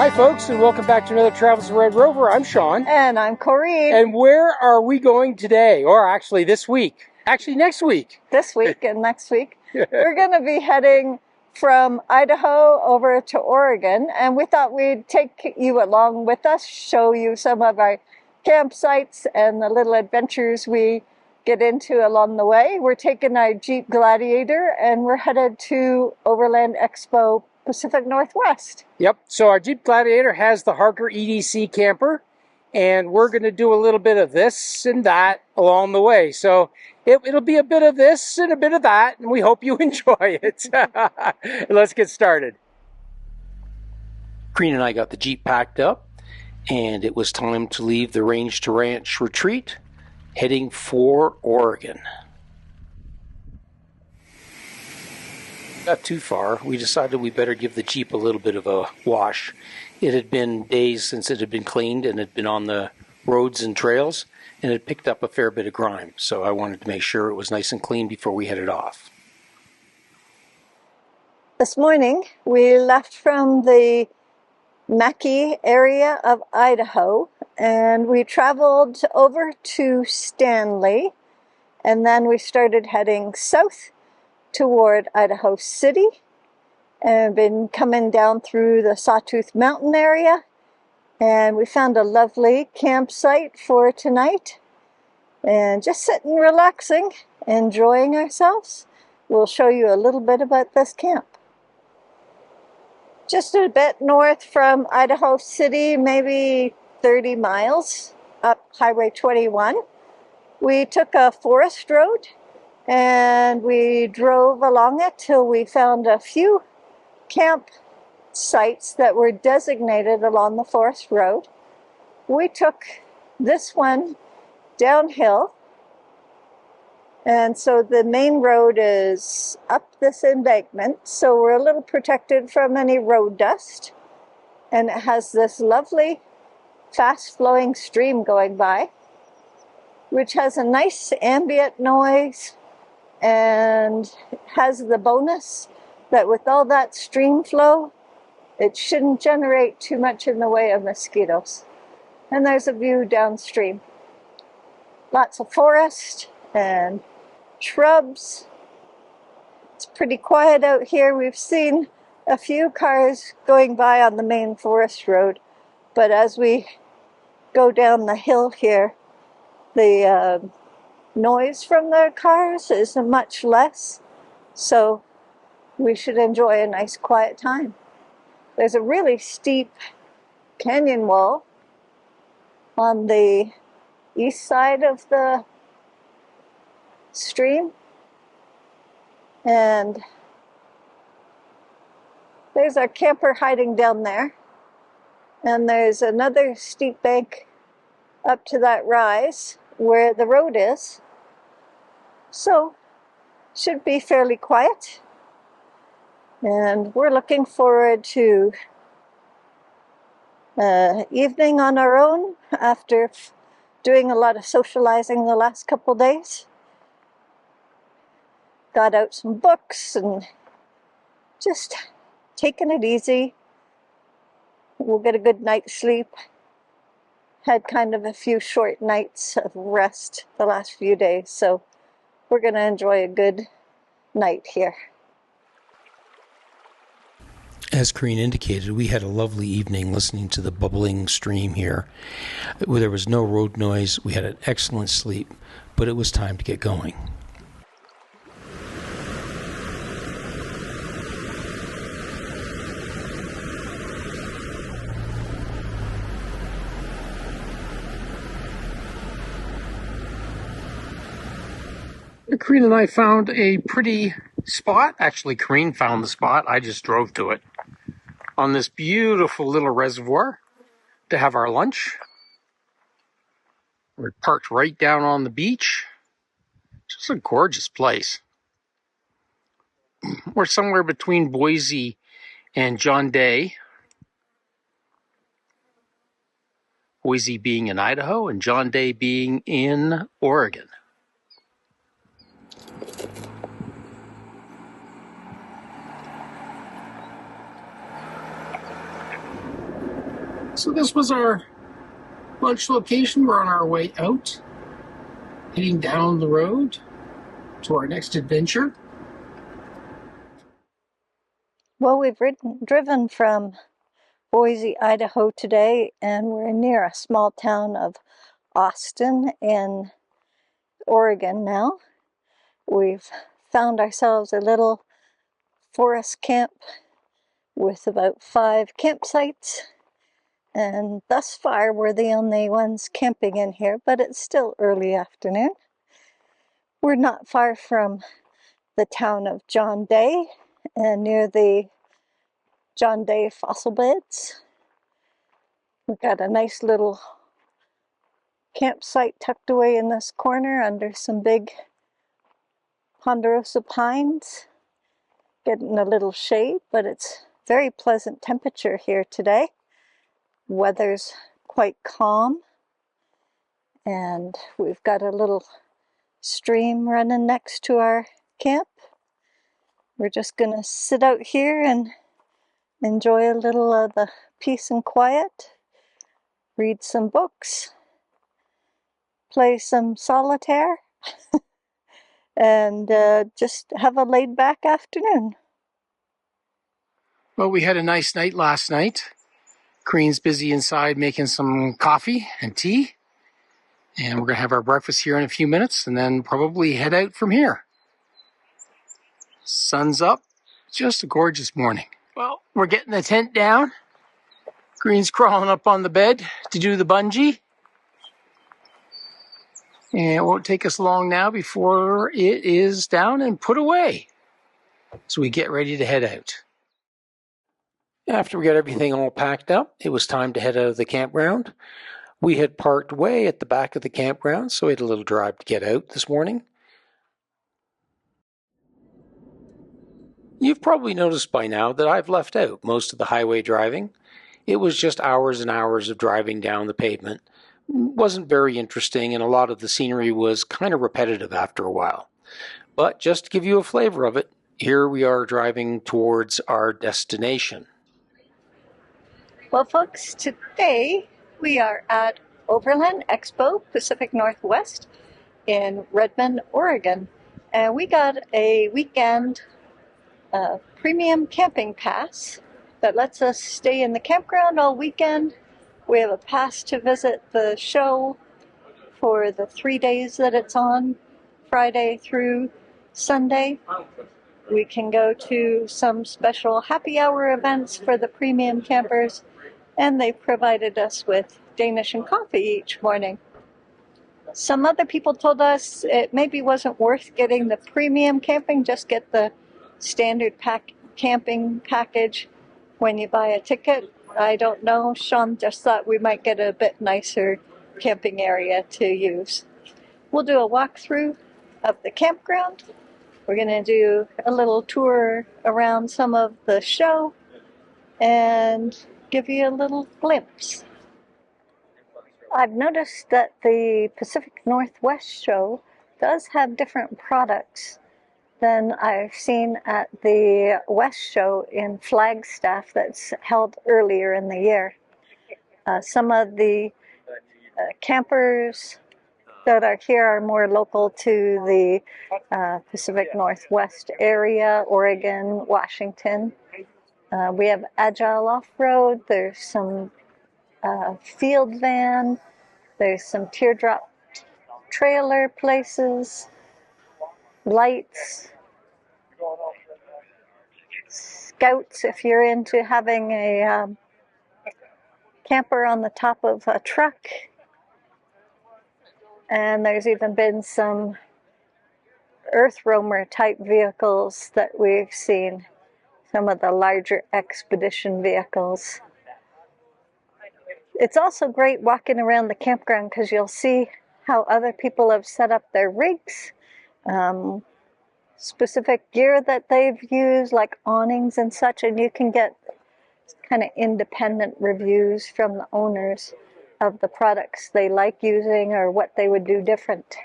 Hi folks, and welcome back to another Travels of Red Rover. I'm Shawn. And I'm Corinne. And where are we going today? Or actually this week. Actually next week. This week and next week. We're going to be heading from Idaho over to Oregon. And we thought we'd take you along with us, show you some of our campsites and the little adventures we get into along the way. We're taking our Jeep Gladiator and we're headed to Overland Expo, Pacific Northwest. Yep, so our Jeep Gladiator has the Harker EDC camper, and we're going to do a little bit of this and that along the way. So it'll be a bit of this and a bit of that, and we hope you enjoy it. Let's get started. Corinne and I got the Jeep packed up, and it was time to leave the Range to Ranch retreat, heading for Oregon. Not too far, we decided we better give the Jeep a little bit of a wash. It had been days since it had been cleaned and had been on the roads and trails, and it picked up a fair bit of grime, so I wanted to make sure it was nice and clean before we headed off. This morning we left from the Mackay area of Idaho and we traveled over to Stanley, and then we started heading south toward Idaho City, and been coming down through the Sawtooth mountain area, and we found a lovely campsite for tonight and just sitting relaxing, enjoying ourselves. We'll show you a little bit about this camp. Just a bit north from Idaho City, maybe 30 miles up Highway 21, we took a forest road and we drove along it till we found a few camp sites that were designated along the forest road. We took this one downhill, and so the main road is up this embankment, so we're a little protected from any road dust, and it has this lovely fast-flowing stream going by, which has a nice ambient noise and has the bonus that with all that stream flow, it shouldn't generate too much in the way of mosquitoes. And there's a view downstream. Lots of forest and shrubs. It's pretty quiet out here. We've seen a few cars going by on the main forest road, but as we go down the hill here, the noise from the cars is much less, so we should enjoy a nice quiet time. There's a really steep canyon wall on the east side of the stream, and there's our camper hiding down there, and there's another steep bank up to that rise where the road is. So, should be fairly quiet. And we're looking forward to evening on our own after doing a lot of socializing the last couple days. Got out some books and just taking it easy. We'll get a good night's sleep. Had kind of a few short nights of rest the last few days, so we're going to enjoy a good night here. As Corinne indicated, we had a lovely evening listening to the bubbling stream here. There was no road noise. We had an excellent sleep, but it was time to get going. Corinne and I found a pretty spot. Actually, Corinne found the spot. I just drove to it. On this beautiful little reservoir to have our lunch. We're parked right down on the beach. Just a gorgeous place. We're somewhere between Boise and John Day. Boise being in Idaho and John Day being in Oregon. So this was our lunch location. We're on our way out, heading down the road to our next adventure. Well, we've driven from Boise, Idaho today, and we're near a small town of Austin in Oregon now. We've found ourselves a little forest camp with about 5 campsites, and thus far we're the only ones camping in here, but it's still early afternoon. We're not far from the town of John Day and near the John Day fossil beds. We've got a nice little campsite tucked away in this corner under some big ponderosa pines. Getting a little shade, but it's very pleasant temperature here today. Weather's quite calm, and we've got a little stream running next to our camp. We're just gonna sit out here and enjoy a little of the peace and quiet, read some books, play some solitaire, and just have a laid-back afternoon. Well, we had a nice night last night. Corinne's busy inside making some coffee and tea. And we're going to have our breakfast here in a few minutes and then probably head out from here. Sun's up. Just a gorgeous morning. Well, we're getting the tent down. Corinne's crawling up on the bed to do the bungee. And it won't take us long now before it is down and put away. So we get ready to head out. After we got everything all packed up, it was time to head out of the campground. We had parked way at the back of the campground, so we had a little drive to get out this morning. You've probably noticed by now that I've left out most of the highway driving. It was just hours and hours of driving down the pavement. It wasn't very interesting, and a lot of the scenery was kind of repetitive after a while. But just to give you a flavor of it, here we are driving towards our destination. Well, folks, today we are at Overland Expo, Pacific Northwest in Redmond, Oregon. And we got a weekend premium camping pass that lets us stay in the campground all weekend. We have a pass to visit the show for the 3 days that it's on, Friday through Sunday. We can go to some special happy hour events for the premium campers, and they provided us with Danish and coffee each morning. Some other people told us it maybe wasn't worth getting the premium camping, just get the standard camping package when you buy a ticket. I don't know. Shawn just thought we might get a bit nicer camping area to use. We'll do a walkthrough of the campground. We're going to do a little tour around some of the show and give you a little glimpse. I've noticed that the Pacific Northwest show does have different products than I've seen at the West show in Flagstaff that's held earlier in the year. Some of the campers that are here are more local to the Pacific Northwest area, Oregon, Washington. We have Agile Off-Road, there's some field van, there's some teardrop trailer places, lights, scouts if you're into having a camper on the top of a truck. And there's even been some earth roamer type vehicles that we've seen, some of the larger expedition vehicles. It's also great walking around the campground because you'll see how other people have set up their rigs, specific gear that they've used, like awnings and such, and you can get kind of independent reviews from the owners of the products they like using or what they would do different.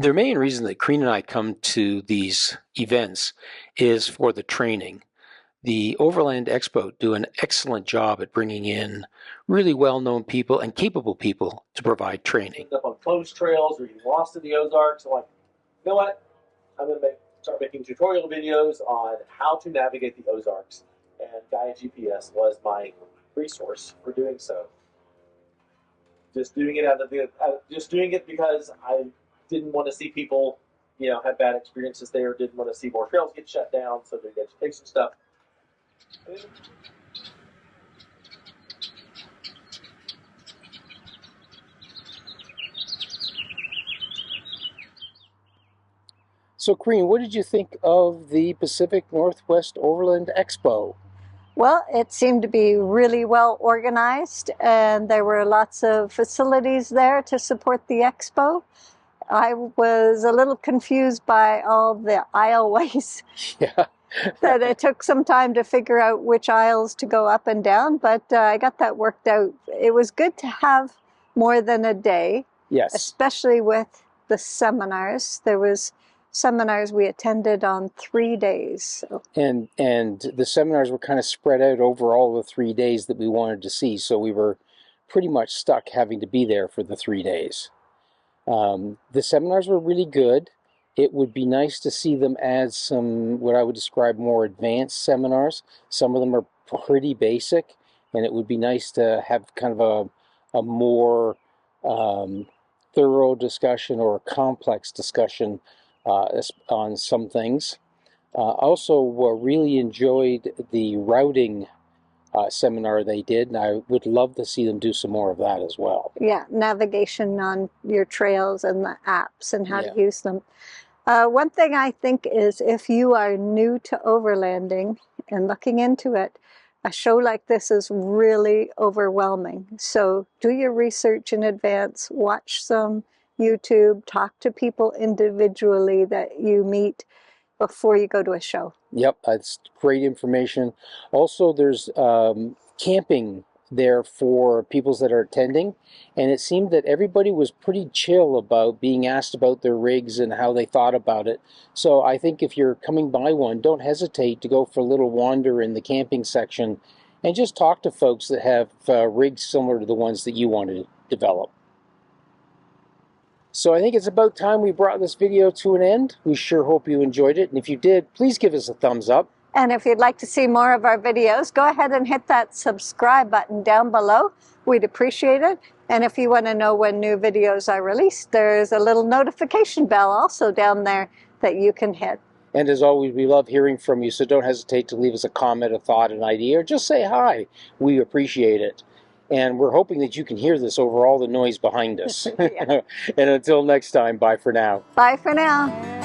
The main reason that Corinne and I come to these events is for the training. The Overland Expo do an excellent job at bringing in really well-known people and capable people to provide training. Up on closed trails or getting lost in the Ozarks. I'm like, you know what? I'm going to start making tutorial videos on how to navigate the Ozarks. And Gaia GPS was my resource for doing so. Just doing it because I didn't want to see people, have bad experiences there. Didn't want to see more trails get shut down. So did education stuff. So, Corinne, what did you think of the Pacific Northwest Overland Expo? Well, it seemed to be really well organized, and there were lots of facilities there to support the expo. I was a little confused by all the aisleways. Yeah. That it took some time to figure out which aisles to go up and down, but I got that worked out. It was good to have more than a day, Yes. especially with the seminars. There was seminars we attended on 3 days. And the seminars were kind of spread out over all the 3 days that we wanted to see, so we were pretty much stuck having to be there for the 3 days. The seminars were really good. It would be nice to see them add some, what I would describe, more advanced seminars. Some of them are pretty basic, and it would be nice to have kind of a more thorough discussion or a complex discussion on some things. Also really enjoyed the routing seminar they did, and I would love to see them do some more of that as well. Yeah, navigation on your trails and the apps and how to use them. One thing I think is, if you are new to overlanding and looking into it, a show like this is really overwhelming. So do your research in advance, watch some YouTube, talk to people individually that you meet before you go to a show. Yep, that's great information. Also, there's camping there for people that are attending, and it seemed that everybody was pretty chill about being asked about their rigs and how they thought about it. So I think if you're coming by one, don't hesitate to go for a little wander in the camping section and just talk to folks that have rigs similar to the ones that you want to develop. So I think it's about time we brought this video to an end. We sure hope you enjoyed it, and if you did, please give us a thumbs up. And if you'd like to see more of our videos, go ahead and hit that subscribe button down below. We'd appreciate it. And if you want to know when new videos are released, there's a little notification bell also down there that you can hit. And as always, we love hearing from you, so don't hesitate to leave us a comment, a thought, an idea, or just say hi. We appreciate it. And we're hoping that you can hear this over all the noise behind us. And until next time, bye for now. Bye for now.